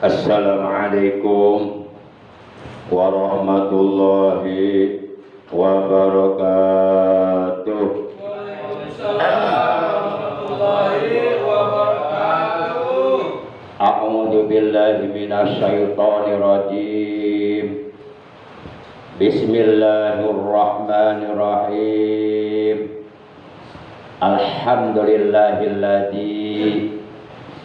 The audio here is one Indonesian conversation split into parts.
Assalamualaikum warahmatullahi wabarakatuh. A'udzu billahi minasy syaithanir rajim. Bismillahirrahmanirrahim. Alhamdulillahilladzi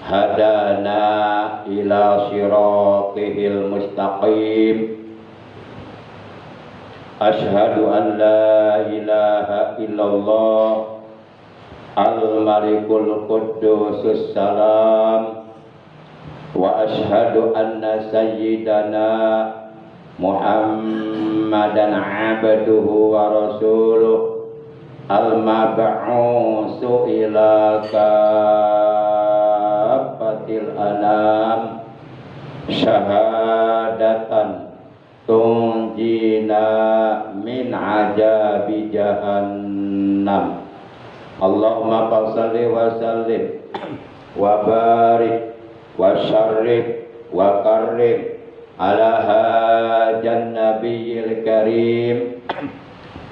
hadana ila siratil mustaqim. Asyhadu an la ilaha illallah al-malikul quddusus salam wa asyhadu anna sayyidana Muhammadan abduhu wa rasuluh al-mab'usu ila kafatil anam syahadatan tunjina min ajabi jahannam. Allahumma salli wa sallim wa barik wa syarrif wa karrim ala hajan nabiyil karim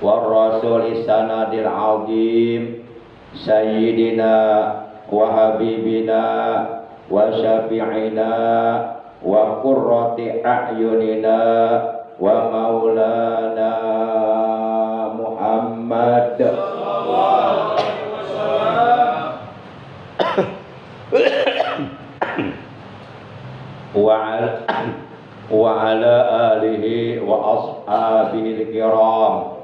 wa rasul sanadil azim sayyidina wa habibina wa syafi'ina wa qurrati a'yunina wa maulana Muhammad wa ala alihi wa ashabihi kiram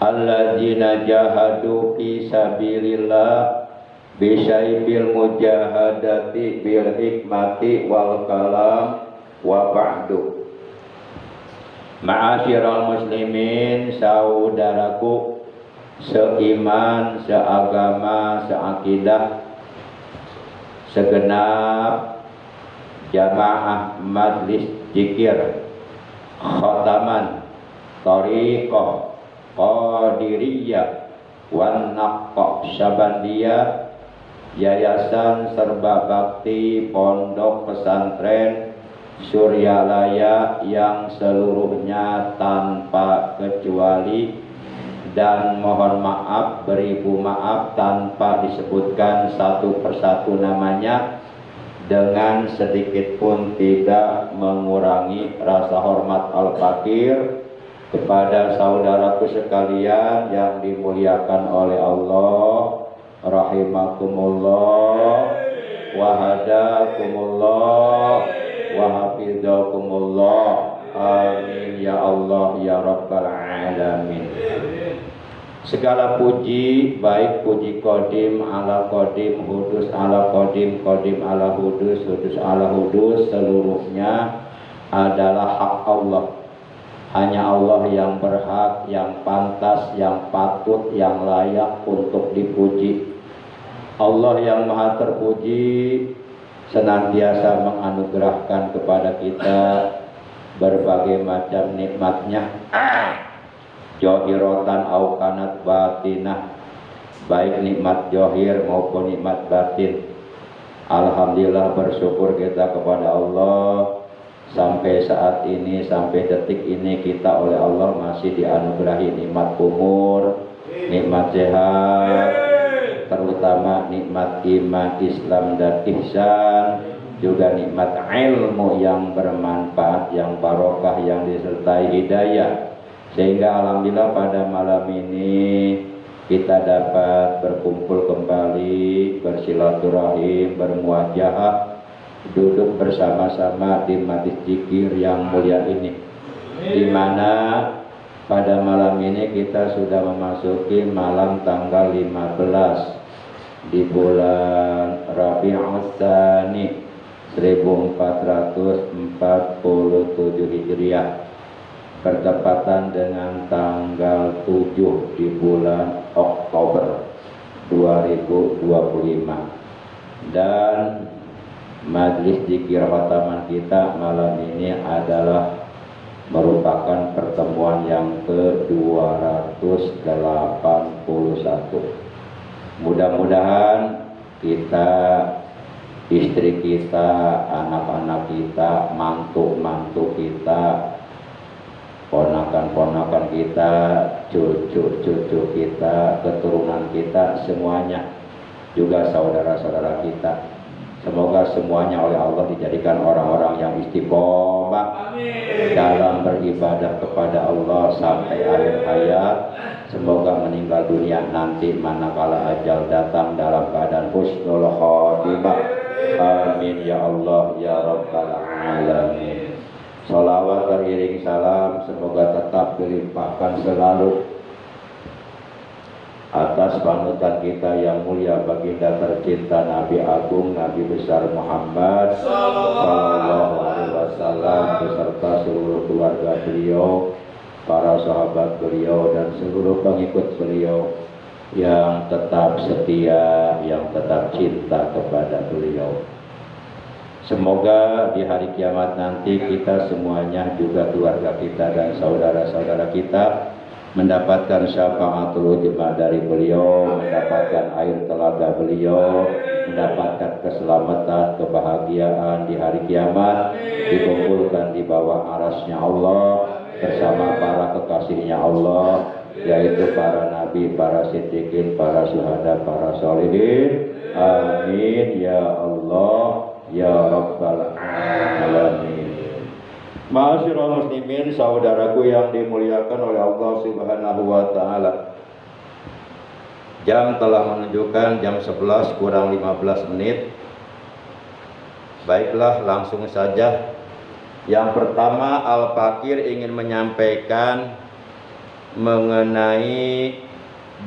alladzina jahadu fi sabilillah bisyaibil mujahadati bil hikmati wal kalam wa ba'du. Ma'asyiral muslimin, saudaraku seiman, seagama, seakidah, segenap jamaah majlis zikir khataman thariqah qadiriyah wan naqsyabandiyah Yayasan Serba Bakti Pondok Pesantren Suryalaya yang seluruhnya tanpa kecuali, dan mohon maaf beribu maaf tanpa disebutkan satu persatu namanya, dengan sedikit pun tidak mengurangi rasa hormat al-fakir kepada saudaraku sekalian yang dimuliakan oleh Allah, rahimakumullah wa hadakumullah wa hafizakumullah, amin ya Allah ya rabbal alamin. Segala puji, baik puji kodim ala kodim, hudus ala kodim, kodim ala hudus, hudus ala hudus, seluruhnya adalah hak Allah. Hanya Allah yang berhak, yang pantas, yang patut, yang layak untuk dipuji. Allah yang maha terpuji senantiasa menganugerahkan kepada kita berbagai macam nikmatnya, johirotan au kanat batinah, baik nikmat johir maupun nikmat batin. Alhamdulillah, bersyukur kita kepada Allah sampai saat ini, sampai detik ini kita oleh Allah masih dianugerahi nikmat umur, nikmat sehat, terutama nikmat iman, Islam dan ihsan, juga nikmat ilmu yang bermanfaat, yang barokah, yang disertai hidayah. Sehingga alhamdulillah pada malam ini kita dapat berkumpul kembali, bersilaturahim, bermuajahah, duduk bersama-sama di majlis zikir yang mulia ini, di mana pada malam ini kita sudah memasuki malam tanggal 15 di bulan Rabiul Tsani 1447 Hijriah, bertepatan dengan tanggal 7 di bulan Oktober 2025. Dan majlis zikir khataman kita malam ini adalah merupakan pertemuan yang ke-281. Mudah-mudahan kita istri kita, anak-anak kita, mantu-mantu kita, ponakan-ponakan kita, cucu-cucu kita, keturunan kita, semuanya, juga saudara-saudara kita. Semoga semuanya oleh Allah dijadikan orang-orang yang istiqomah dalam beribadah kepada Allah sampai akhir hayat. Semoga meninggal dunia nanti manakala ajal datang dalam keadaan husnul khotimah. Amin ya Allah ya Rabbal alamin. Salawat teriring salam semoga tetap dilimpahkan selalu atas panutan kita yang mulia baginda tercinta Nabi Agung Nabi besar Muhammad sallallahu alaihi wasallam beserta seluruh keluarga beliau, para sahabat beliau dan seluruh pengikut beliau yang tetap setia, yang tetap cinta kepada beliau. Semoga di hari kiamat nanti kita semuanya, juga keluarga kita dan saudara-saudara kita, mendapatkan syafaatul ujma dari beliau, mendapatkan air telaga beliau, mendapatkan keselamatan, kebahagiaan di hari kiamat, dikumpulkan di bawah arasnya Allah bersama para kekasihnya Allah, yaitu para nabi, para siddiqin, para syuhada, para sholihin. Amin ya Allah ya Rabbal alamin. Ma'asyiral muslimin, saudaraku yang dimuliakan oleh Allah Subhanahu wa taala. Jam telah menunjukkan jam 11 kurang 15 menit. Baiklah, langsung saja. Yang pertama, Al-Fakir ingin menyampaikan mengenai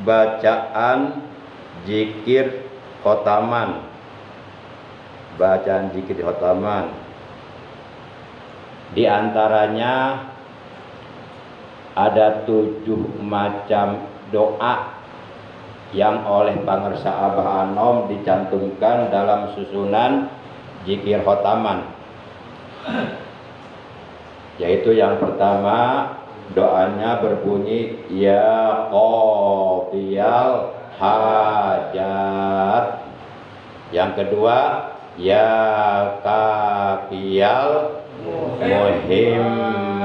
bacaan zikir khotaman. Bacaan zikir khotaman. Di antaranya ada 7 macam doa yang oleh Pangersa Abah Anom dicantumkan dalam susunan zikir khotaman. Yaitu yang pertama, doanya berbunyi ya qadiyal hajat. Yang kedua, ya kafiyal muhimmat.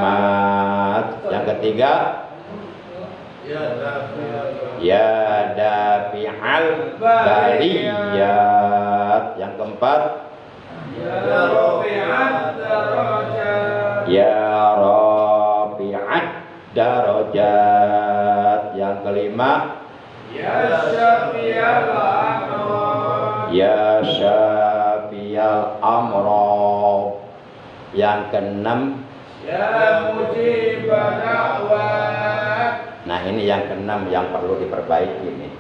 Yang ketiga, ya dafi'al baliyat. Yang keempat, ya rafi'at darajat. Yang kelima, ya syafiyal amro. Yang keenam, ya mujibah da'wat. Nah, ini yang keenam yang perlu diperbaiki nih.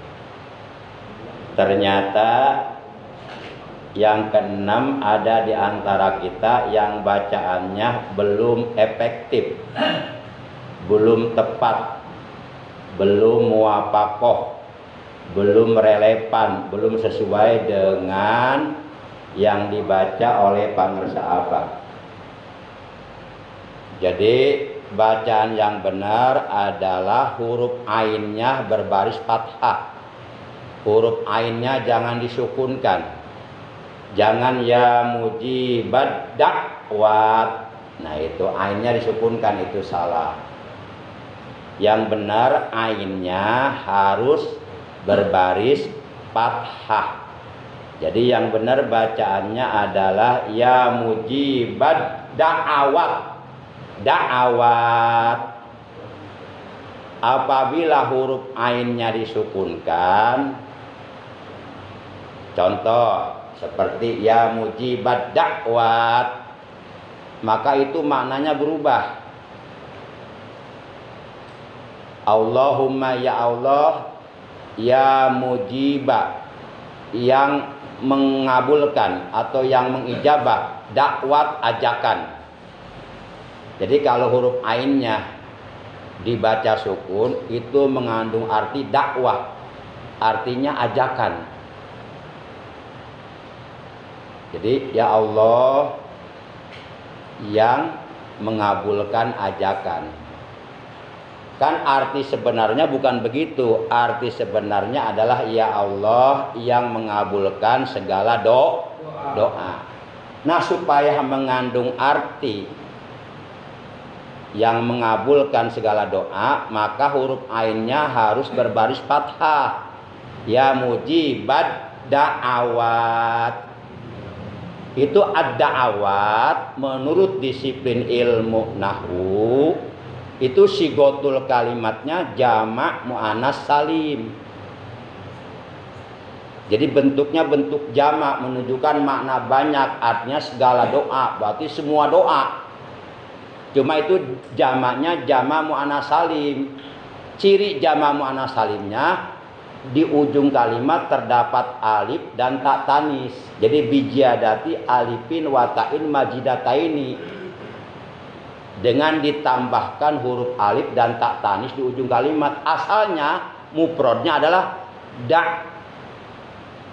Ternyata yang keenam ada di antara kita yang bacaannya belum efektif, belum tepat, belum muwafaqah, belum relevan, belum sesuai dengan yang dibaca oleh Pangersa Abah. Jadi bacaan yang benar adalah huruf ainnya berbaris fathah. Huruf ainnya jangan disukunkan. Jangan ya mujibad da'wat. Nah, itu ainnya disukunkan, itu salah. Yang benar ainnya harus berbaris fathah. Jadi yang benar bacaannya adalah ya mujibad da'awat. Da'awat. Apabila huruf ainnya disukunkan, contoh seperti ya mujibad da'wat, maka itu maknanya berubah. Allahumma ya Allah, ya mujibah, yang mengabulkan atau yang mengijabah dakwat ajakan. Jadi kalau huruf ainnya dibaca sukun, itu mengandung arti dakwah, artinya ajakan. Jadi ya Allah yang mengabulkan ajakan. Kan arti sebenarnya bukan begitu. Arti sebenarnya adalah ya Allah yang mengabulkan segala doa. Nah, supaya mengandung arti yang mengabulkan segala doa, maka huruf ainnya harus berbaris fathah. Ya mujibad da'awat. Itu ad-da'awat menurut disiplin ilmu nahwu itu sigotul kalimatnya jamak muannas salim. Jadi bentuknya bentuk jamak menunjukkan makna banyak, artinya segala doa, berarti semua doa. Cuma itu jamaknya jamak muannas salim. Ciri jamak muannas salimnya di ujung kalimat terdapat alif dan tak tanis. Jadi bijadati alifin watain majidataini. Dengan ditambahkan huruf alif dan tak tanis di ujung kalimat. Asalnya mufradnya adalah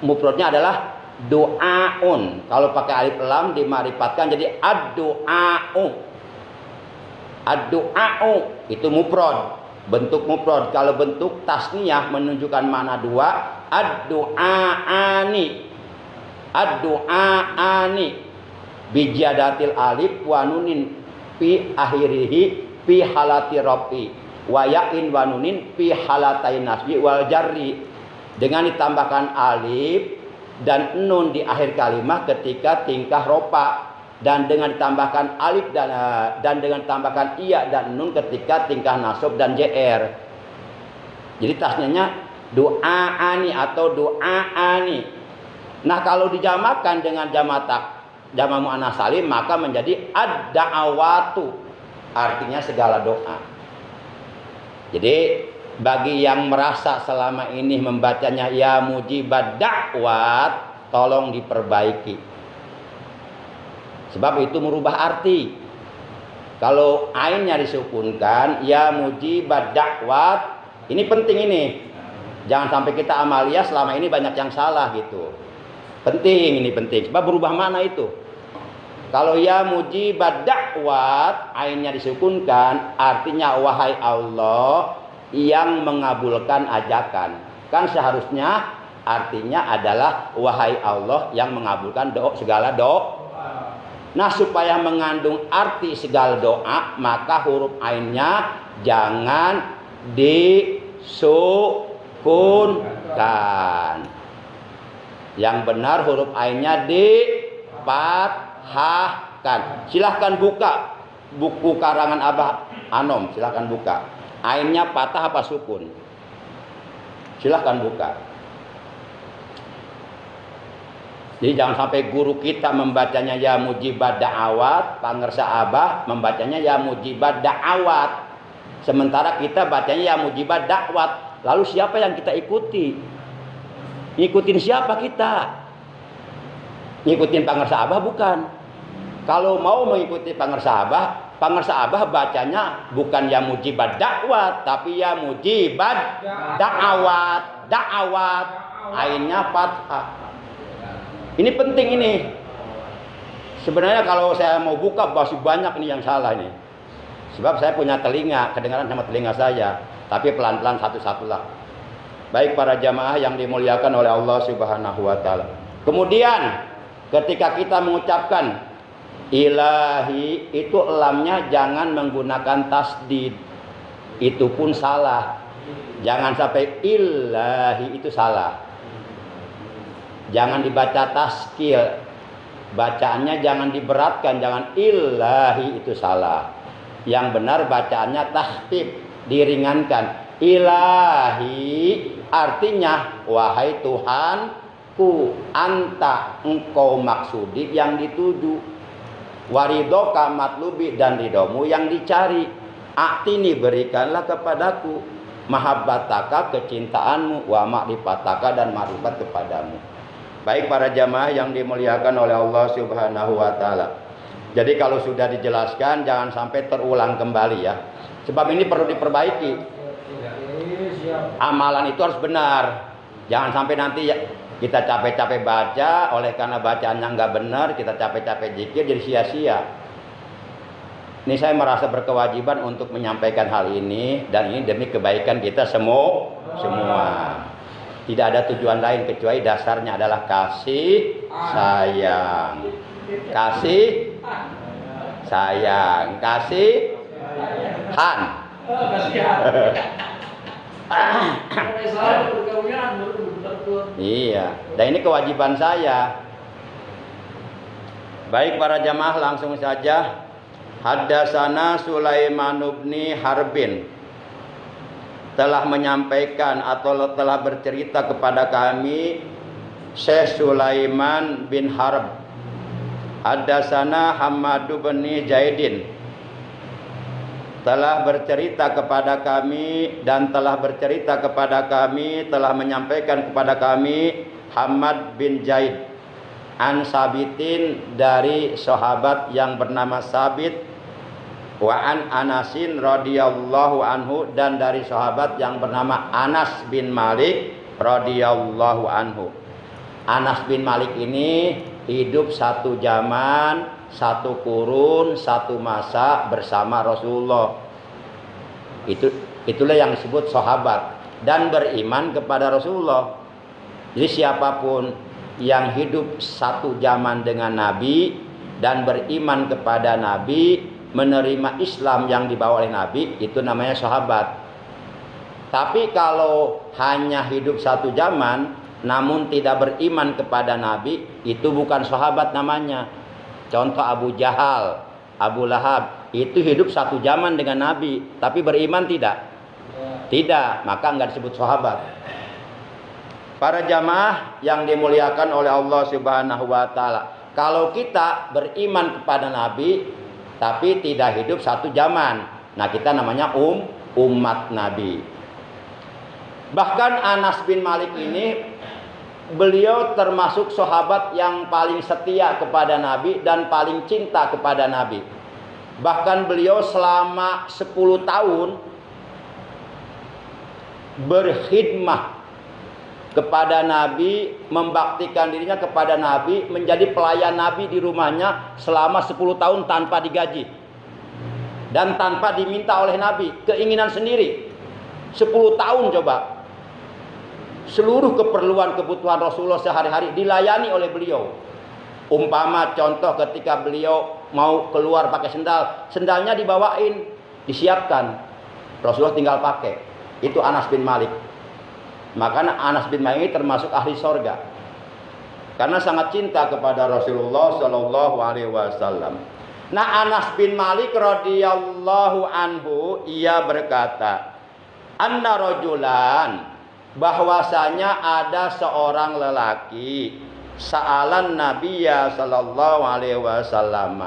mufradnya adalah doaun. Kalau pakai alif lam dimarifatkan jadi ad-doa'u. Ad-doa'u itu mufrad, bentuk mufrad. Kalau bentuk tasniyah menunjukkan makna dua, ad-doa'ani. Ad-doa'ani bijadatil alif wa nunin fi akhirihi fi halati rafi wa ya'in wa nunin fi halatain nasbi wal jarri. Dengan ditambahkan alif dan nun di akhir kalimat ketika tingkah ropa, dan dengan ditambahkan alif dan dengan ditambahkan iya dan nun ketika tingkah nasab dan jr. Jadi tasniahnya doaani atau doaani. Nah, kalau dijamakan dengan jamak muannas salim maka menjadi ad-da'awatu, artinya segala doa. Jadi bagi yang merasa selama ini membacanya ya mujibad da'wat, tolong diperbaiki. Sebab itu merubah arti. Kalau ainnya disukunkan ya mujibad da'wat, ini penting ini. Jangan sampai kita amalia selama ini banyak yang salah gitu. Penting, ini penting. Sebab berubah mana itu. Kalau ya mujibad da'wat, ainnya disukunkan, artinya wahai Allah yang mengabulkan ajakan. Kan seharusnya artinya adalah wahai Allah yang mengabulkan segala doa. Nah, supaya mengandung arti segala doa, maka huruf ainnya jangan disukunkan. Yang benar huruf ainnya difathahkan. Silahkan buka buku karangan Abah Anom, silahkan buka. Ainnya patah apa sukun? Silahkan buka. Jadi jangan sampai guru kita membacanya ya mujibad da'awat, pangersa Abah membacanya ya mujibad da'awat. Sementara kita bacanya ya mujibad da'wat. Lalu siapa yang kita ikuti? Ngikutin siapa kita? Ngikutin pangersa Abah bukan. Kalau mau mengikuti pangersa Abah bacanya bukan ya mujibad da'wat, tapi ya mujibad da'awat. Da'awat ainnya fathah. Ini penting ini. Sebenarnya kalau saya mau buka masih banyak nih yang salah nih. Sebab saya punya telinga, kedengaran sama telinga saya. Tapi pelan-pelan satu-satulah. Baik para jamaah yang dimuliakan oleh Allah Subhanahu wa taala. Kemudian ketika kita mengucapkan ilahi, itu lamnya jangan menggunakan tasdid. Itu pun salah. Jangan sampai ilahi, itu salah. Jangan dibaca taskil. Bacaannya jangan diberatkan, jangan ilahi, itu salah. Yang benar bacaannya tahfif, diringankan. Ilahi artinya wahai Tuhanku, anta engkau maksudi yang dituju, waridoka matlubi dan ridomu yang dicari, aktini berikanlah kepadaku, mahabbataka kecintaanmu, wa ma'rifataka dan ma'rifat kepadamu. Baik para jamaah yang dimuliakan oleh Allah Subhanahu wa taala. Jadi kalau sudah dijelaskan jangan sampai terulang kembali ya. Sebab ini perlu diperbaiki. Amalan itu harus benar. Jangan sampai nanti ya kita capek-capek baca, oleh karena bacaannya nggak benar, kita capek-capek zikir jadi sia-sia. Ini saya merasa berkewajiban untuk menyampaikan hal ini, dan ini demi kebaikan kita semua. Tidak ada tujuan lain kecuali dasarnya adalah kasih sayang. Kasih sayang. Kasih han. Iya, dan ini kewajiban saya. Baik para jamaah, langsung saja. Haddatsana Sulaiman bin Harbin telah menyampaikan atau telah bercerita kepada kami Syekh Sulaiman bin Harb. Haddatsana Hammad bin Zaidin telah bercerita kepada kami dan telah bercerita kepada kami, telah menyampaikan kepada kami Hammad bin Zaid an Sabitin, dari sahabat yang bernama Sabit, wa an Anasin radhiyallahu anhu, dan dari sahabat yang bernama Anas bin Malik radhiyallahu anhu. Anas bin Malik ini hidup satu zaman, satu kurun, satu masa bersama Rasulullah. Itulah yang disebut sahabat dan beriman kepada Rasulullah. Jadi siapapun yang hidup satu zaman dengan Nabi dan beriman kepada Nabi, menerima Islam yang dibawa oleh Nabi, itu namanya sahabat. Tapi kalau hanya hidup satu zaman namun tidak beriman kepada Nabi, itu bukan sahabat namanya. Contoh Abu Jahal, Abu Lahab, itu hidup satu zaman dengan Nabi, tapi beriman tidak? Tidak, maka enggak disebut sahabat. Para jamaah yang dimuliakan oleh Allah Subhanahu wa taala, kalau kita beriman kepada Nabi tapi tidak hidup satu zaman, nah kita namanya umat Nabi. Bahkan Anas bin Malik ini, beliau termasuk sahabat yang paling setia kepada Nabi dan paling cinta kepada Nabi. Bahkan beliau selama 10 tahun berkhidmah kepada Nabi, membaktikan dirinya kepada Nabi, menjadi pelayan Nabi di rumahnya selama 10 tahun tanpa digaji dan tanpa diminta oleh Nabi, keinginan sendiri. 10 tahun coba. Seluruh keperluan kebutuhan Rasulullah sehari-hari dilayani oleh beliau. Umpama contoh ketika beliau mau keluar pakai sendal, sendalnya dibawain, disiapkan, Rasulullah tinggal pakai. Itu Anas bin Malik. Makanya Anas bin Malik ini termasuk ahli sorga, karena sangat cinta kepada Rasulullah Shallallahu Alaihi Wasallam. Nah, Anas bin Malik radhiyallahu anhu, ia berkata, anna rajulan, bahwasanya ada seorang lelaki, sa'alan Nabiyya sallallahu alaihi wasallam,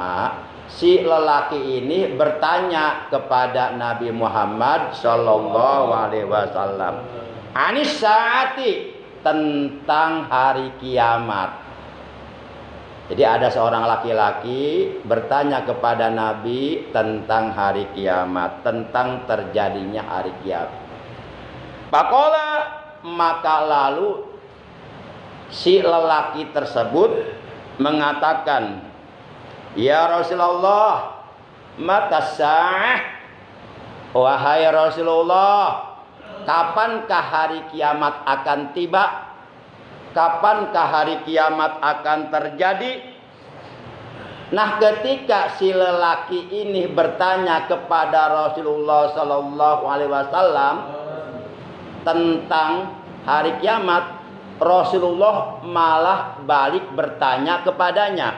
si lelaki ini bertanya kepada Nabi Muhammad sallallahu alaihi wasallam, anis saati, tentang hari kiamat. Jadi ada seorang laki-laki bertanya kepada Nabi tentang hari kiamat, tentang terjadinya hari kiamat. Pakola, maka lalu si lelaki tersebut mengatakan, ya Rasulullah, mata sa'ah, wahai Rasulullah, kapankah hari kiamat akan tiba? Kapankah hari kiamat akan terjadi? Nah, ketika si lelaki ini bertanya kepada Rasulullah Sallallahu Alaihi Wasallam tentang hari kiamat, Rasulullah malah balik bertanya kepadanya.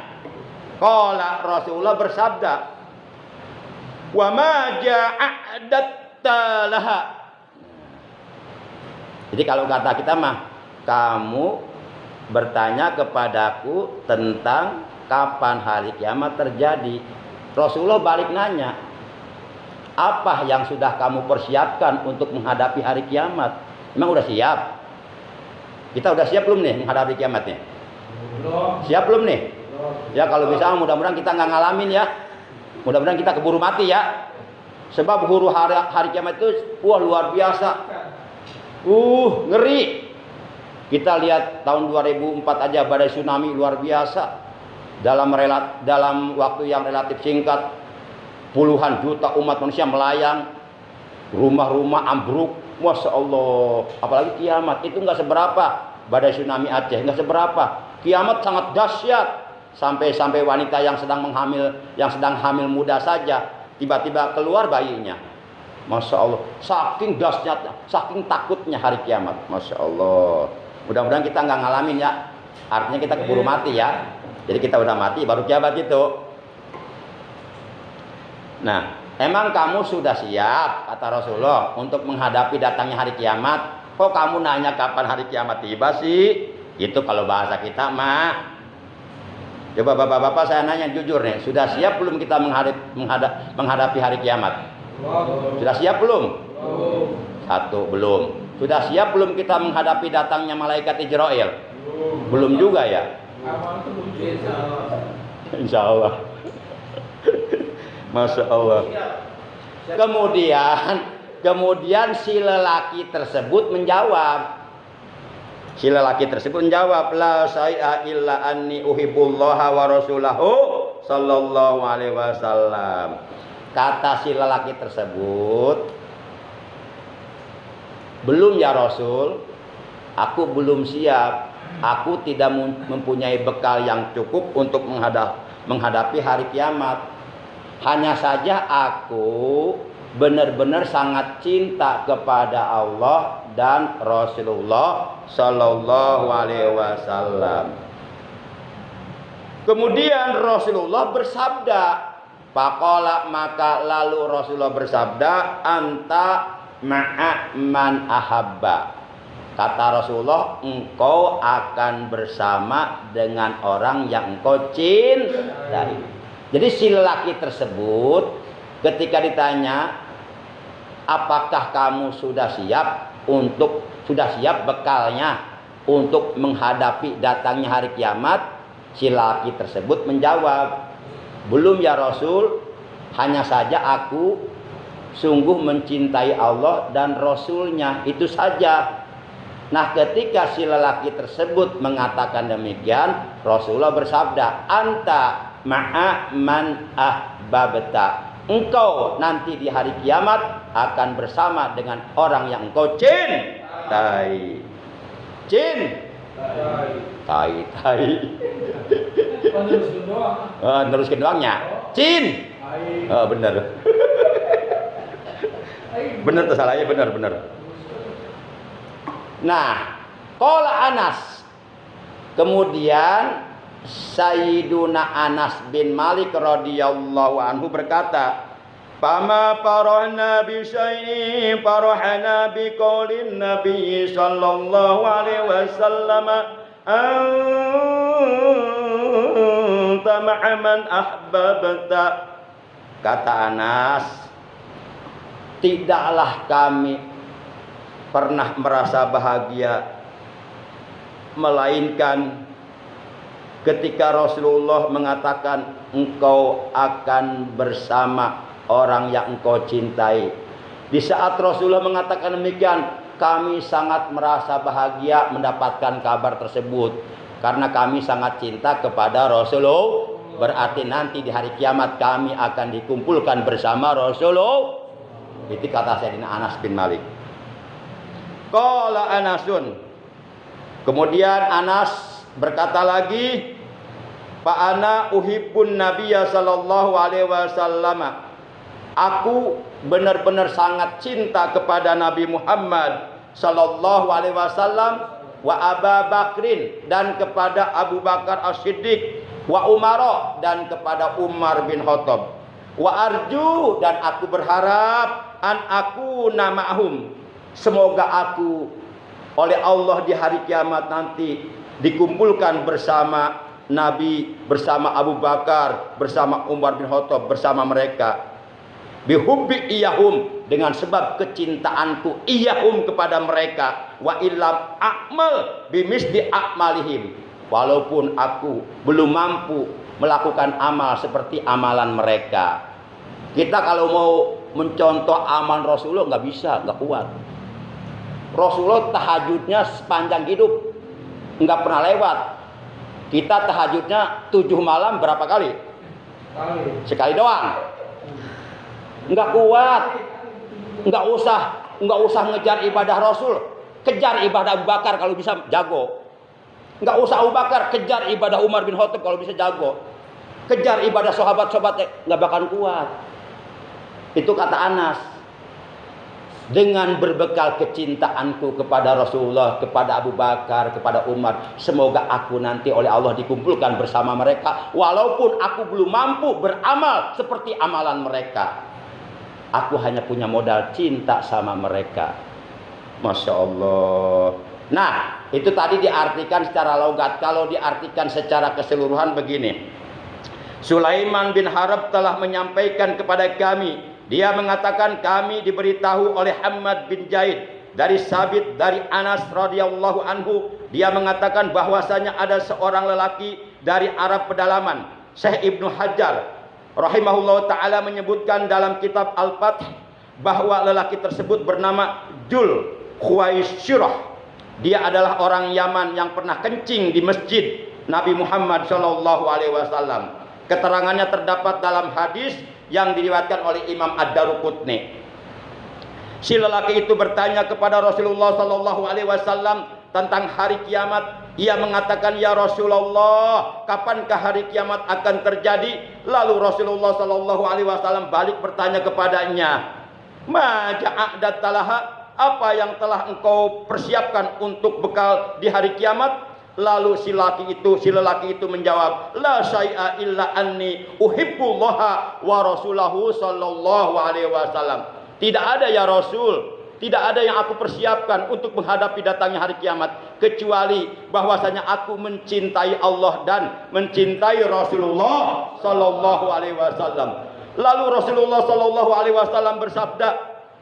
Qala, Rasulullah bersabda, wa ma ja'adatta laha. Jadi kalau kata kita mah, kamu bertanya kepadaku tentang kapan hari kiamat terjadi. Rasulullah balik nanya, apa yang sudah kamu persiapkan untuk menghadapi hari kiamat? Memang udah siap? Kita udah siap belum nih menghadapi kiamatnya? Belum. Siap belum nih? Belum. Ya kalau bisa mudah-mudahan kita nggak ngalamin ya. Mudah-mudahan kita keburu mati ya. Sebab huru hari kiamat itu wah luar biasa. Ngeri. Kita lihat tahun 2004 aja badai tsunami luar biasa. Dalam waktu yang relatif singkat, puluhan juta umat manusia melayang, rumah-rumah ambruk. Masya Allah, apalagi kiamat itu nggak seberapa. Badai tsunami Aceh nggak seberapa. Kiamat sangat dahsyat. Sampai wanita yang sedang hamil muda saja tiba-tiba keluar bayinya. Masya Allah, saking dahsyatnya, saking takutnya hari kiamat. Masya Allah. Mudah-mudahan kita nggak ngalamin ya. Artinya kita keburu mati ya. Jadi kita udah mati baru kiamat itu. Nah, emang kamu sudah siap, kata Rasulullah, untuk menghadapi datangnya hari kiamat? Kok kamu nanya kapan hari kiamat tiba sih? Itu kalau bahasa kita mah. Coba bapak-bapak saya nanya jujur nih, sudah siap belum kita menghadapi hari kiamat? Sudah siap belum? Satu, belum. Sudah siap belum kita menghadapi datangnya malaikat Israel? Belum juga ya? Insya Allah. Masya Allah. Kemudian si lelaki tersebut menjawab. La syai'a illa anni uhibbullaha wa rasulahu sallallahu alaihi wasallam. Kata si lelaki tersebut, belum ya Rasul, aku belum siap. Aku tidak mempunyai bekal yang cukup untuk menghadapi hari kiamat. Hanya saja aku benar-benar sangat cinta kepada Allah dan Rasulullah sallallahu alaihi wasallam. Kemudian Rasulullah bersabda, faqala, maka lalu Rasulullah bersabda, anta ma'a man ahabba. Kata Rasulullah, engkau akan bersama dengan orang yang engkau cintai. Jadi si lelaki tersebut ketika ditanya, apakah kamu sudah siap bekalnya untuk menghadapi datangnya hari kiamat? Si lelaki tersebut menjawab, belum ya Rasul, hanya saja aku sungguh mencintai Allah dan Rasulnya, itu saja. Nah, ketika si lelaki tersebut mengatakan demikian, Rasulullah bersabda, anta ma'a man ahbabta. Engkau nanti di hari kiamat akan bersama dengan orang yang engkau cintai. Tai. Neruskan doangnya. Benar. Benar tuh salahnya, benar. Nah, qala Anas. Kemudian Sayyiduna Anas bin Malik radhiyallahu anhu berkata, "Fama farahna bi syai'in farahna bi qaulin Nabi sallallahu alaihi wasallam anta ma'a man ahbabta." Kata Anas, tidaklah kami pernah merasa bahagia melainkan ketika Rasulullah mengatakan engkau akan bersama orang yang engkau cintai. Di saat Rasulullah mengatakan demikian, kami sangat merasa bahagia mendapatkan kabar tersebut, karena kami sangat cinta kepada Rasulullah. Berarti nanti di hari kiamat kami akan dikumpulkan bersama Rasulullah. Itu kata Sayyidina Anas bin Malik. Qala Anasun. Kemudian Anas berkata lagi, fa ana uhibbun nabiyya sallallahu alaihi wasallam. Aku benar-benar sangat cinta kepada Nabi Muhammad sallallahu alaihi wasallam, wa Abu Bakrin, dan kepada Abu Bakar As-Siddiq, wa Umar, dan kepada Umar bin Khattab, wa arju, dan aku berharap an aku nama'hum, semoga aku oleh Allah di hari kiamat nanti dikumpulkan bersama Nabi, bersama Abu Bakar, bersama Umar bin Khattab, bersama mereka. Bihubbi iyahum, dengan sebab kecintaanku iyahum kepada mereka. Wa illam a'mal bimisli a'malihim, walaupun aku belum mampu melakukan amal seperti amalan mereka. Kita kalau mau mencontoh amal Rasulullah nggak bisa, nggak kuat. Rasulullah tahajudnya sepanjang hidup nggak pernah lewat. Kita tahajudnya 7 malam berapa kali? Sekali doang. Nggak kuat. Nggak usah ngejar ibadah Rasul, kejar ibadah Abu Bakar kalau bisa, jago. Nggak usah Abu Bakar, kejar ibadah Umar bin Khattab kalau bisa jago. Kejar ibadah sahabat-sahabat, nggak bakal kuat. Itu kata Anas. Dengan berbekal kecintaanku kepada Rasulullah, kepada Abu Bakar, kepada Umar, semoga aku nanti oleh Allah dikumpulkan bersama mereka, walaupun aku belum mampu beramal seperti amalan mereka. Aku hanya punya modal cinta sama mereka. Masya Allah. Nah, itu tadi diartikan secara logat. Kalau diartikan secara keseluruhan begini. Sulaiman bin Harb telah menyampaikan kepada kami. Dia mengatakan kami diberitahu oleh Hamad bin Zaid dari Sabit dari Anas radhiyallahu anhu. Dia mengatakan bahwasanya ada seorang lelaki dari Arab pedalaman. Syekh Ibnu Hajar rahimahullah ta'ala menyebutkan dalam kitab Al-Fath bahwa lelaki tersebut bernama Jul Khuwaisyirah. Dia adalah orang Yaman yang pernah kencing di masjid Nabi Muhammad SAW. Keterangannya terdapat dalam hadis yang diriwayatkan oleh Imam Ad-Daruqutni. Si lelaki itu bertanya kepada Rasulullah SAW tentang hari kiamat. Ia mengatakan, ya Rasulullah, kapankah hari kiamat akan terjadi? Lalu Rasulullah SAW balik bertanya kepadanya, ma ja'a'datalaha, apa yang telah engkau persiapkan untuk bekal di hari kiamat? Lalu si lelaki itu menjawab, la syai'a illa anni uhibbullaha wa rasulahu sallallahu alaihi wasallam. Tidak ada ya Rasul, tidak ada yang aku persiapkan untuk menghadapi datangnya hari kiamat kecuali bahwasanya aku mencintai Allah dan mencintai Rasulullah sallallahu alaihi wasallam. Lalu Rasulullah sallallahu alaihi wasallam bersabda,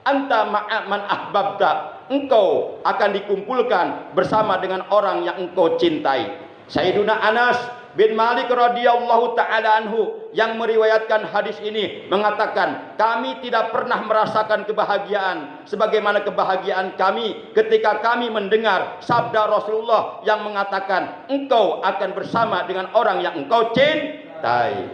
anta ma'a man ahbabta, engkau akan dikumpulkan bersama dengan orang yang engkau cintai. Sayyiduna Anas bin Malik radhiyallahu taala anhu yang meriwayatkan hadis ini mengatakan, kami tidak pernah merasakan kebahagiaan sebagaimana kebahagiaan kami ketika kami mendengar sabda Rasulullah yang mengatakan, engkau akan bersama dengan orang yang engkau cintai.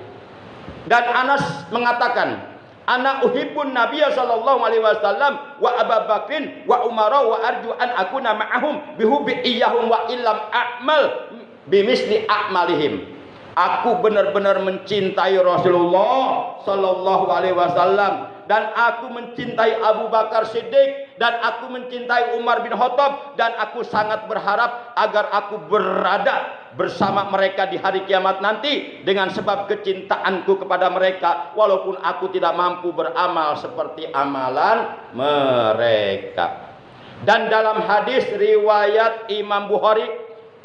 Dan Anas mengatakan, ana uhibbun nabiyya sallallahu alaihi wasallam wa Abu Bakrin wa Umar wa arju an akuna ma'ahum bihubbi iyyahum wa illam a'mal bimisli a'malihim. Aku benar-benar mencintai Rasulullah sallallahu alaihi wasallam dan aku mencintai Abu Bakar Siddiq dan aku mencintai Umar bin Khattab dan aku sangat berharap agar aku berada bersama mereka di hari kiamat nanti dengan sebab kecintaanku kepada mereka walaupun aku tidak mampu beramal seperti amalan mereka. Dan dalam hadis riwayat Imam Bukhari,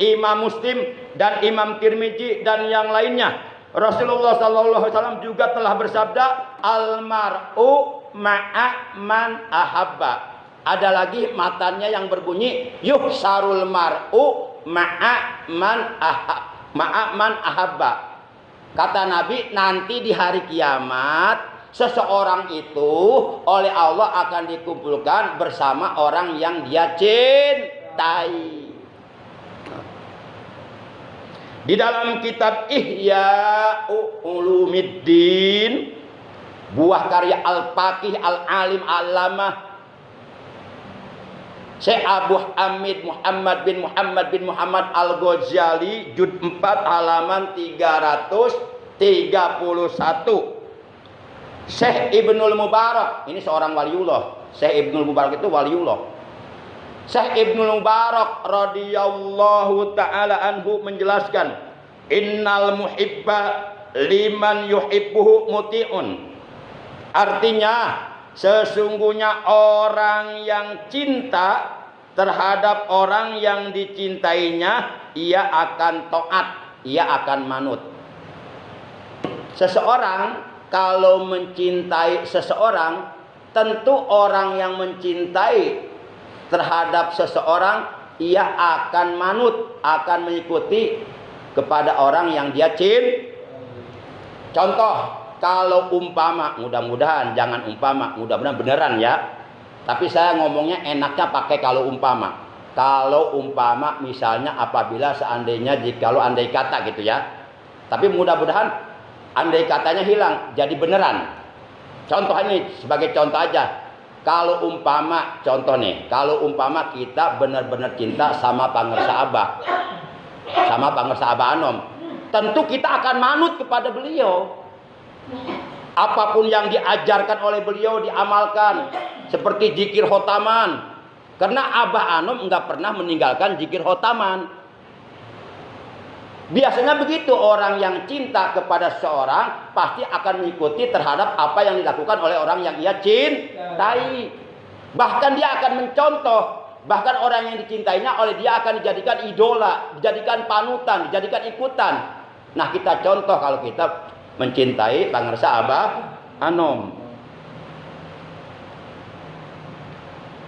Imam Muslim dan Imam Tirmizi dan yang lainnya, Rasulullah SAW juga telah bersabda, almar'u ma'a man ahabba. Ada lagi matanya yang berbunyi yuhsarul mar'u ma'a man ahabba. Kata Nabi, nanti di hari kiamat seseorang itu oleh Allah akan dikumpulkan bersama orang yang dia cintai. Di dalam kitab Ihya Ulumiddin, buah karya Al-Faqih Al-Alim Al-Allamah Syekh Abu Hamid Muhammad bin Muhammad Al-Ghazali, juz 4 halaman 331. Syekh Ibnul Mubarak, ini seorang waliullah. Syekh Ibnul Mubarak itu waliullah. Syekh Ibnul Mubarak radhiyallahu taala anhu menjelaskan, innal muhibba liman yuhibbuhu muti'un. Artinya, sesungguhnya orang yang cinta terhadap orang yang dicintainya, ia akan taat, ia akan manut. Seseorang kalau mencintai seseorang, tentu orang yang mencintai terhadap seseorang, ia akan manut, akan mengikuti kepada orang yang dia cintai. Contoh, kalau umpama, mudah-mudahan jangan umpama, mudah-mudahan beneran ya. Tapi saya ngomongnya enaknya pakai kalau umpama. Kalau umpama misalnya apabila seandainya jikalau andai kata gitu ya. Tapi mudah-mudahan andai katanya hilang, jadi beneran. Contoh ini sebagai contoh aja. Kalau umpama, contoh nih, kalau umpama kita benar-benar cinta sama pangersa Abah. sama pangersa Abah Anom. Tentu kita akan manut kepada beliau. Apapun yang diajarkan oleh beliau diamalkan. Seperti zikir khotaman. Karena Abah Anom enggak pernah meninggalkan zikir khotaman. Biasanya begitu, orang yang cinta kepada seorang pasti akan mengikuti terhadap apa yang dilakukan oleh orang yang ia cintai. Bahkan dia akan mencontoh. Bahkan orang yang dicintainya oleh dia akan dijadikan idola, dijadikan panutan, dijadikan ikutan. Nah, kita contoh kalau kita mencintai pangersa Abah Anom.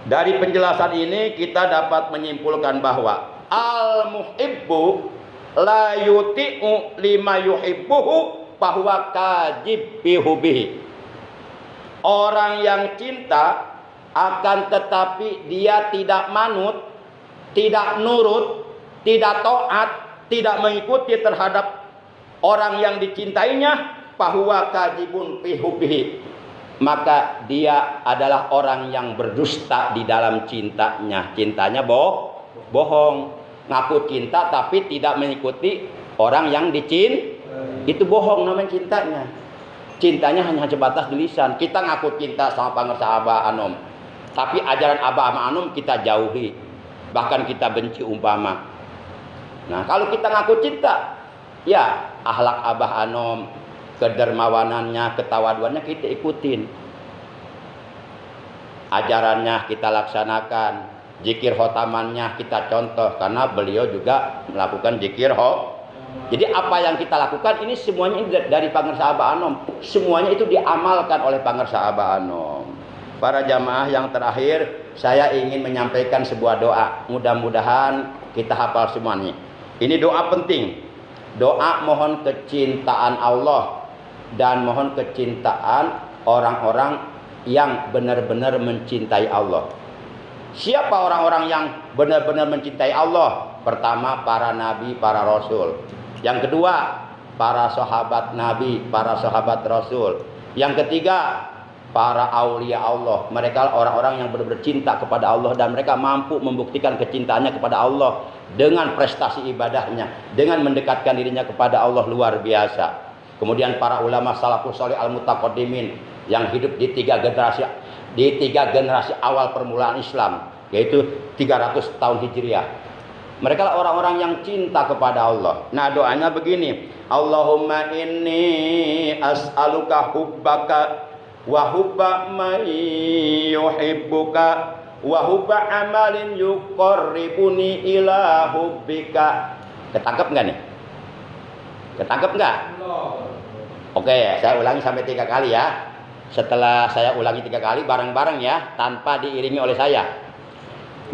Dari penjelasan ini kita dapat menyimpulkan bahwa al-muhibbu la yuti'u lima yuhibbuhu bahwa kajib bihubihi. Orang yang cinta akan tetapi dia tidak manut, tidak nurut, tidak taat, tidak mengikuti terhadap orang yang dicintainya, bahwa kajibun bihubihi, maka dia adalah orang yang berdusta di dalam cintanya. Cintanya bohong. Ngaku cinta tapi tidak mengikuti orang yang dicintai. Itu bohong namanya cintanya. Cintanya hanya sebatas di lisan. Kita ngaku cinta sama pangersa Abah Anom, tapi ajaran Abah Anom kita jauhi. Bahkan kita benci umpama. Nah, kalau kita ngaku cinta, ya akhlak Abah Anom, kedermawanannya, ketawaduannya kita ikutin. Ajarannya kita laksanakan. Zikir khotamannya kita contoh, karena beliau juga melakukan zikir Jadi apa yang kita lakukan ini semuanya dari pangersa Abah Anom. Semuanya itu diamalkan oleh pangersa Abah Anom. Para jamaah yang terakhir, saya ingin menyampaikan sebuah doa. Mudah-mudahan kita hafal semuanya. Ini doa penting. Doa mohon kecintaan Allah dan mohon kecintaan orang-orang yang benar-benar mencintai Allah. Siapa orang-orang yang benar-benar mencintai Allah? Pertama, para nabi, para rasul. Yang kedua, para sahabat nabi, para sahabat rasul. Yang ketiga, para aulia Allah. Mereka orang-orang yang benar-benar cinta kepada Allah dan mereka mampu membuktikan kecintaannya kepada Allah dengan prestasi ibadahnya, dengan mendekatkan dirinya kepada Allah luar biasa. Kemudian para ulama salafus saleh al-mutaqaddimin yang hidup di tiga generasi awal permulaan Islam, yaitu 300 tahun Hijriah. Mereka lah orang-orang yang cinta kepada Allah. Nah, doanya begini: Allahumma inni as'aluka hubbaka wa hubba man yuhibbuka wa hubba amalin yuqarribuni ila hubbika. Ketangkep enggak nih? Ketangkep enggak? Oke, saya ulangi sampai 3 kali ya. Setelah saya ulangi 3 kali bareng-bareng ya, tanpa diiringi oleh saya.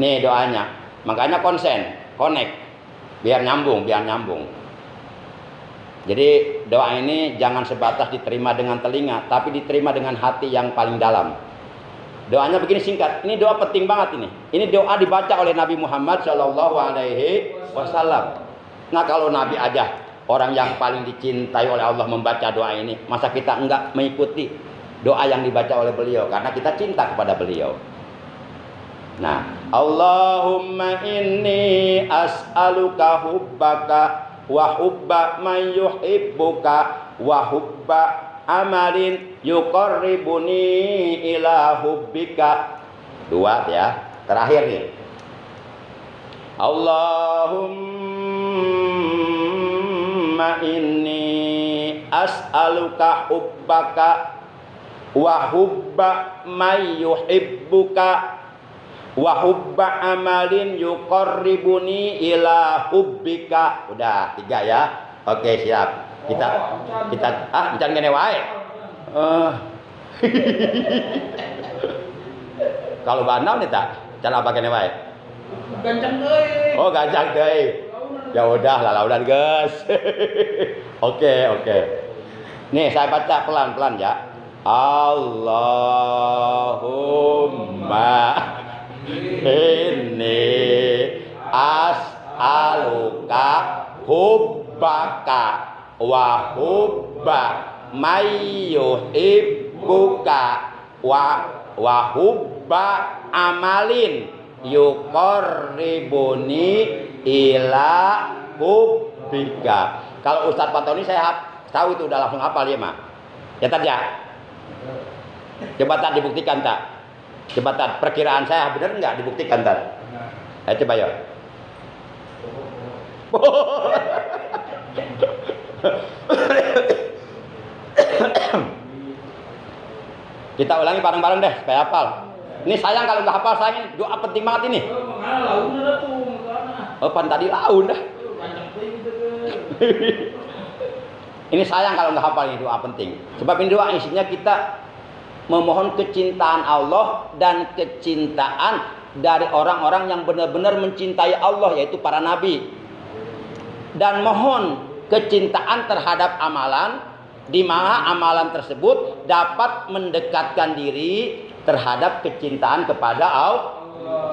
Nih doanya. Makanya konsen, connect, biar nyambung. Jadi doa ini jangan sebatas diterima dengan telinga, tapi diterima dengan hati yang paling dalam. Doanya begini singkat. Ini doa penting banget ini. Ini doa dibaca oleh Nabi Muhammad SAW. Nah, kalau Nabi aja, orang yang paling dicintai oleh Allah, membaca doa ini, masa kita enggak mengikuti doa yang dibaca oleh beliau? Karena kita cinta kepada beliau. Nah, Allahumma inni as'aluka hubbaka wa hubba man yuhibbuka wa hubba amalin yuqarribuni ila hubbika. 2 ya. Terakhir nih. Allahumma inni as'aluka hubbaka wa hubba man yuhibbuka wa hubba amalin yuqarribuni ila hubbika. Udah 3 ya. Oke, siap. Kita encan ngene wae. Kalau banau nih tak, cara apa kene wae? Gancang deui. Oh, gancang deui. Ya udah lalaudan, guys. Oke. Nih, saya baca pelan-pelan ya. Allahumma inni as'aluka hubbaka wa hubba may yuhibbuka wa hubba amalin yuqarribuni ila hubbika. Kalau Ustadz Patoni saya tahu itu udah langsung hafal ya mah. Ya Tad ya. Coba Tad dibuktikan tak. Coba Tad, perkiraan saya benar nggak dibuktikan Tad? Ayo coba ya. Kita ulangi bareng-bareng deh supaya hafal. Ini sayang kalau nggak hafal, sayang doa penting banget ini. Oh, pan tadi laun dah. Ini sayang kalau nggak hafal ini doa penting. Sebab ini doa isinya kita memohon kecintaan Allah dan kecintaan dari orang-orang yang benar-benar mencintai Allah, yaitu para nabi. Dan mohon kecintaan terhadap amalan, di mana amalan tersebut dapat mendekatkan diri terhadap kecintaan kepada Allah.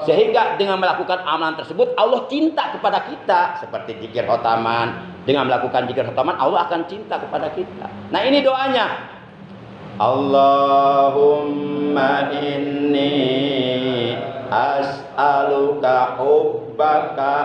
Sehingga dengan melakukan amalan tersebut Allah cinta kepada kita. Seperti zikir khotaman, dengan melakukan zikir khotaman Allah akan cinta kepada kita. Nah ini doanya. Allahumma inni as'aluka hubbaka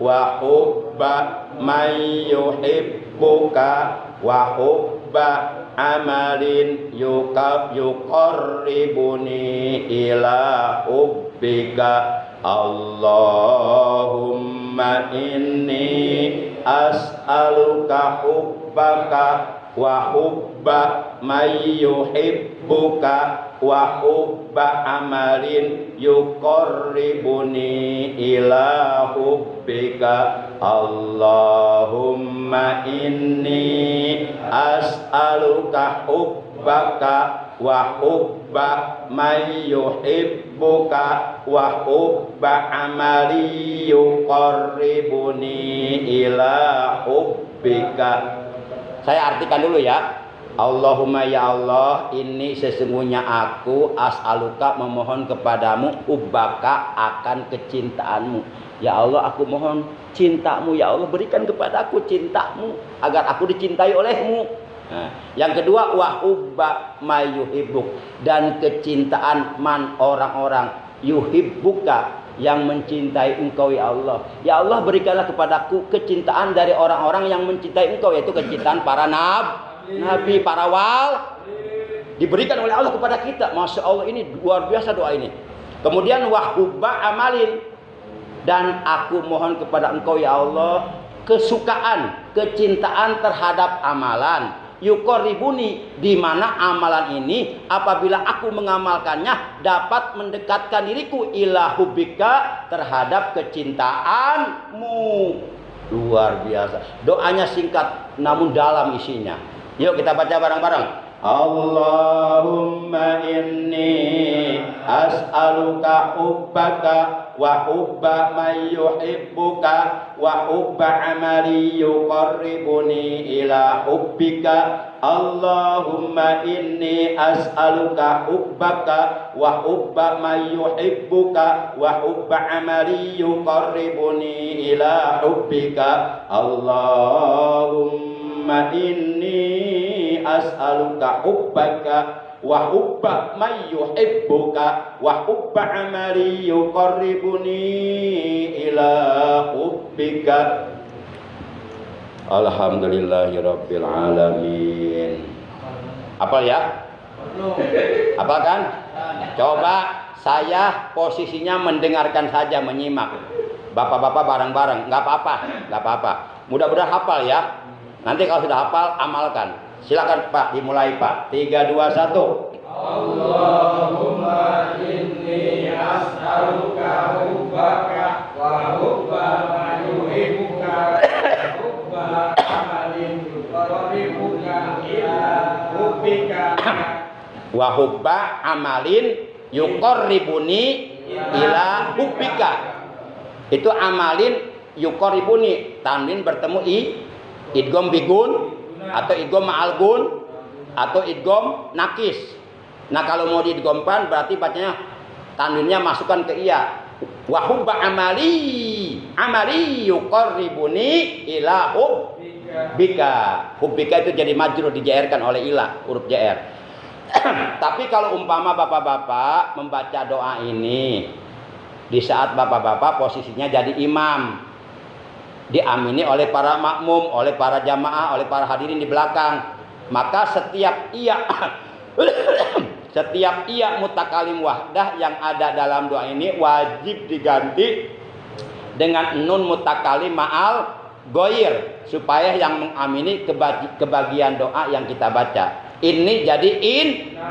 wa hubba man yuhibbuka wa hubba amalin yuqarribuni ila hubbika. Allahumma inni as'aluka hubbaka wa hubba man yuhibbuka wa hubba amalin yuqarribuni ila hubbika. Allahumma inni as'aluka hubbaka wa hubba man yuhibbuka wa hubba amali yuqarribuni ila hubbika. Saya artikan dulu ya. Allahumma ya Allah, ini sesungguhnya aku as'aluka memohon kepadamu hubbaka akan kecintaanmu. Ya Allah, aku mohon cintamu ya Allah, berikan kepada aku cintamu agar aku dicintai olehmu. Nah, yang kedua wa hubba mayuhibbuk, dan kecintaan man orang-orang yuhibbuka yang mencintai engkau ya Allah. Ya Allah, berikanlah kepadaku kecintaan dari orang-orang yang mencintai engkau, yaitu kecintaan para nabi, para wal. Diberikan oleh Allah kepada kita. Masya Allah, ini luar biasa doa ini. Kemudian wahubba amalin, dan aku mohon kepada engkau ya Allah kesukaan, kecintaan terhadap amalan yuqarribuni, di mana amalan ini apabila aku mengamalkannya dapat mendekatkan diriku ila hubbika, terhadap kecintaanmu. Luar biasa. Doanya singkat namun dalam isinya. Yuk kita baca bareng-bareng. Allahumma inni as'aluka hubbaka wa hubba man yuhibbuka wa hubba amali yuqarribuni ila hubbika. Allahumma inni as'aluka hubbaka wa hubba man yuhibbuka wa hubba amali yuqarribuni ila hubbika. Allahumma inni as'aluka hubbaka wa hubba man yuhibbuka wa hubba amali yuqarribuni ila hubbika. Alhamdulillahirabbil alamin. Apa ya? Apa kan? Coba saya posisinya mendengarkan saja, menyimak. Bapak-bapak bareng-bareng, enggak apa-apa. Mudah-mudahan hafal ya. Nanti kalau sudah hafal amalkan. Silakan Pak, dimulai Pak. 3, 2, 1. Allahumma inni as'aluka hubbaka wa hubba man yuhibbuka wa hubba amalin yuqarribuka ila hubbika. Wa hubba amalin yuqarribuni ila hubbika. Itu amalin yuqarribuni, tanwin bertemu idgham bigun atau idgham ma'algun atau idgham nakis. Nah kalau mau diidghamkan berarti bacanya tanwinnya masukkan ke iya. Wa hubba amali yuqarribuni ila hubbika. Hubbika itu jadi majrur, dijairkan oleh ila, huruf jair. Tapi kalau umpama bapak-bapak membaca doa ini di saat bapak-bapak posisinya jadi imam, diamini oleh para makmum, oleh para jamaah, oleh para hadirin di belakang. Maka setiap iya setiap iya mutakalim wahdah yang ada dalam doa ini wajib diganti dengan nun mutakalim ma'al goir, supaya yang mengamini kebagian doa yang kita baca. Ini jadi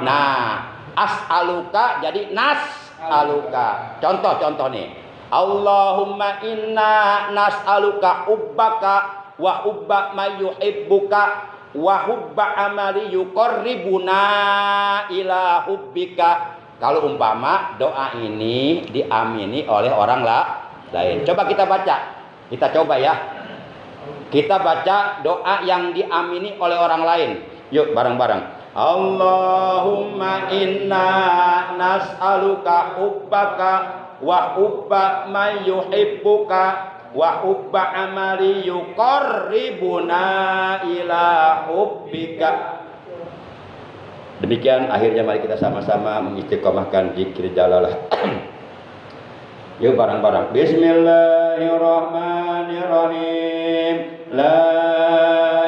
nah, as'aluka jadi nas'aluka. Contoh nih. Allahumma inna nas'aluka hubbaka wa hubba may yuhibbuka wa hubba amali yuqarribuna ila hubbika. Kalau umpama doa ini diamini oleh orang lain. Coba kita baca. Kita coba ya. Kita baca doa yang diamini oleh orang lain. Yuk bareng-bareng. Allahumma inna nas'aluka hubbaka wa hubba may yuhibbuka wa hubba amali yuqarribuna ila hubbika. Demikian akhirnya mari kita sama-sama mengistiqomahkan zikir jalalah. Yuk bareng-bareng. Bismillahirrahmanirrahim. La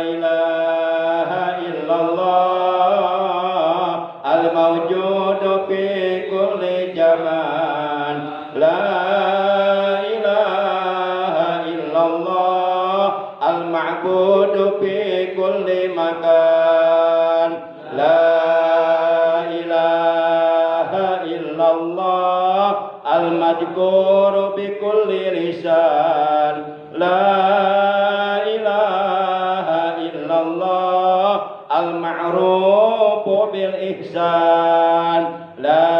ilaha illallah al-mawjudu fi kulli zaman. La ilaha illallah al-ma'budu fi kulli makan. La ilaha illallah al-madhkuru bi kulli lisan. La ilaha illallah al-ma'rufu bil ihsan. La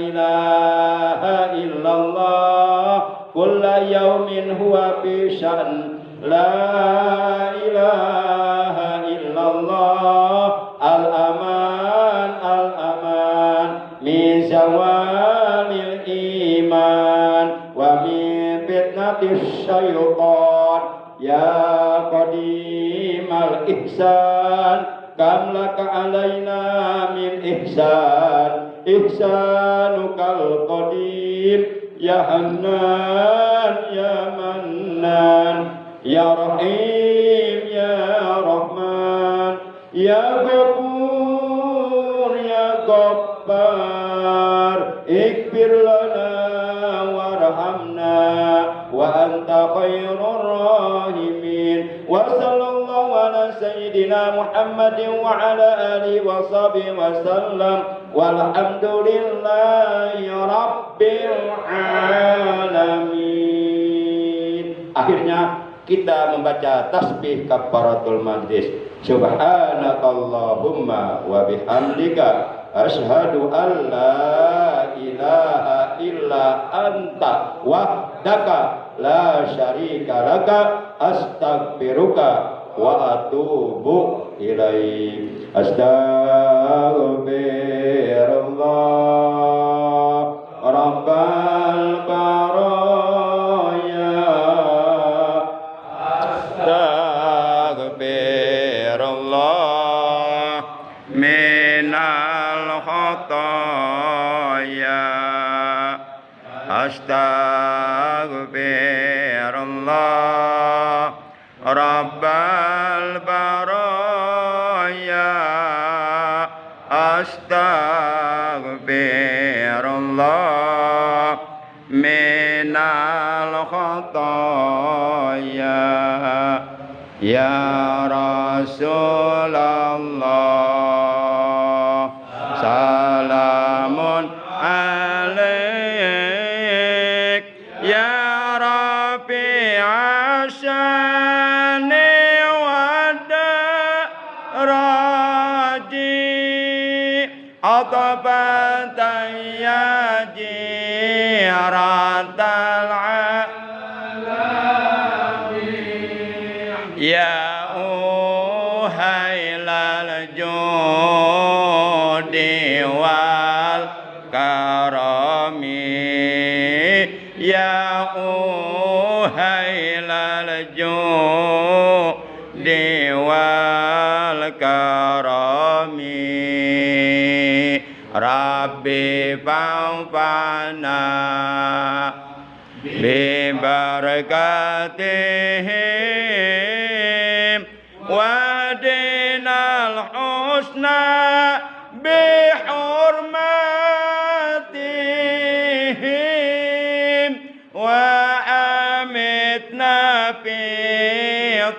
ilaha illallah kulla yawmin huwa fi sya'n. La ilaha illallah al-aman al-aman min zawalil iman wa min fitnatis syaitan. Ya qadimal ihsan kam laka alaina min ihsan ihsanukal qadim. Ya Hannan ya Mannan ya Rahim ya Rahman ya Ghafur ya Ghaffar ikfir lana warhamna wa anta khairur rahimin. Wa sallallahu ala sayyidina Muhammadin wa ala alihi wa sahbihi wa sallam walhamdulillahi rabbil alamin. Akhirnya kita membaca tasbih kafaratul majlis. Subhanakallahumma wa bihamdika asyhadu an la ilaha illa anta wahdaka la syarika laka astaghfiruka wa atubu ilaik. Astaghfirullah rabbal baraya. Astaghfirullah minal khataya. Astaghfirullah rabbal baraya. Astaghfirullah minal khataya. Ya Rasulullah salamun alaik ya Rafi asyani wadaraji atafatan ya jiratal ya uhailal judi wal karami ya uhailal judi wal karami Rabbi fa'fana bi barakatihim wahdinal husna bihurmatihim wa amitna fi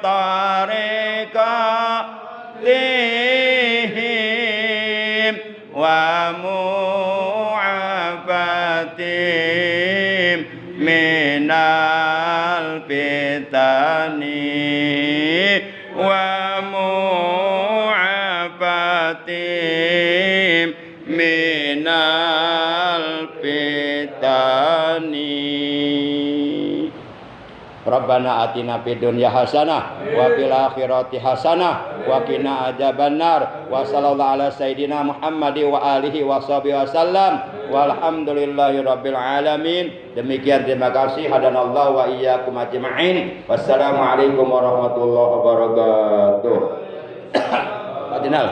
tariqatihim wa mu'afatihim minal fitani wa mu'afatihim minal fitani. Rabbana atina fid dunya hasanah wa fil akhirati hasanah wa qina adzabannar wa sallallahu ala sayidina Muhammad wa alihi wa sahbihi wasallam walhamdulillahi rabbil alamin. Demikian, terima kasih. Hadanallahu wa iyyakum ajma'in. Wassalamualaikum warahmatullahi wabarakatuh. Adinal